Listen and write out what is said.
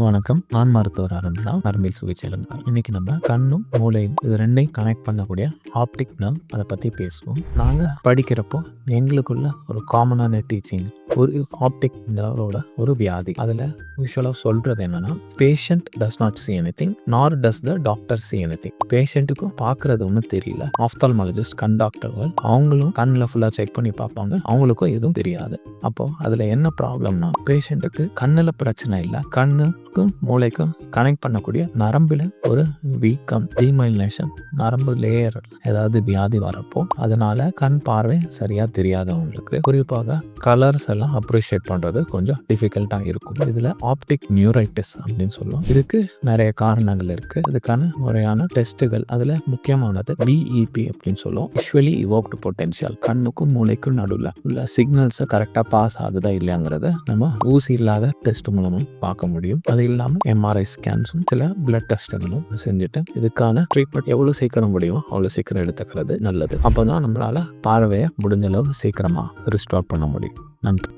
வணக்கம். நான் மருத்துவர் அருண்லா, நரம்பியல் சிகிச்சையாளர். இன்னைக்கு நம்ம கண்ணும் மூளையும் இது ரெண்டையும் கனெக்ட் பண்ணக்கூடிய ஆப்டிக் நர்வ் அதை பற்றி பேசுவோம். நாங்கள் படிக்கிறப்போ எங்களுக்குள்ள ஒரு காமனான டீச்சிங் ஒரு ஆப்டிக் நர்வோட ஒரு வியாதி. அதில் யூஸ்வலாக சொல்கிறது என்னன்னா, patient does not see anything nor does the doctor see anything. பேஷண்ட்டுக்கும் பார்க்குறது ஒன்றும் தெரியல. ஆப்தால்மாலஜிஸ்ட் கண் டாக்டர்கள் அவங்களும் கண்ணில் ஃபுல்லாக செக் பண்ணி பார்ப்பாங்க, அவங்களுக்கும் எதுவும் தெரியாது. அப்போது அதில் என்ன ப்ராப்ளம்னா, பேஷண்ட்டுக்கு கண்ணில் பிரச்சனை இல்லை, கண்ணுக்கும் மூளைக்கும் கனெக்ட் பண்ணக்கூடிய நரம்பில் ஒரு வீக்கம், டீமைலினேஷன், நரம்பு லேயர் ஏதாவது வியாதி வரப்போ அதனால கண் பார்வை சரியாக தெரியாதவங்களுக்கு குறிப்பாக கலர்ஸ் எல்லாம் அப்ரிஷியேட் பண்ணுறது கொஞ்சம் டிஃபிகல்ட்டாக இருக்கும். இதில் ஆப்டிக் நியூரைட்டிஸ் அப்படின்னு சொல்லுவோம். இதுக்கு நிறைய காரணங்கள் இருக்குது. இதுக்கான முறையான டெஸ்ட்டுகள், அதில் முக்கியமானது பிஇபி அப்படின்னு சொல்லுவோம், விஷுவலி இவோக்டு பொட்டென்ஷியல். கண்ணுக்கும் மூளைக்கும் நடுவில் உள்ள சிக்னல்ஸை கரெக்டாக பாஸ் ஆகுதா இல்லையாங்கிறத நம்ம ஊசி இல்லாத டெஸ்ட் மூலமும் பார்க்க முடியும். அது இல்லாமல் எம்ஆர்ஐ ஸ்கேன்ஸும் சில பிளட் டெஸ்ட்டுகளும் செஞ்சுட்டு இதுக்கான ட்ரீட்மெண்ட் எவ்வளோ சீக்கிரம் முடியுமோ அவ்வளோ சீக்கிரம் எடுத்துக்கிறது நல்லது. அப்போ தான் நம்மளால் பார்வையை முடிஞ்ச அளவு சீக்கிரமாக ரிஸ்டோர் பண்ண முடியும். நன்றி.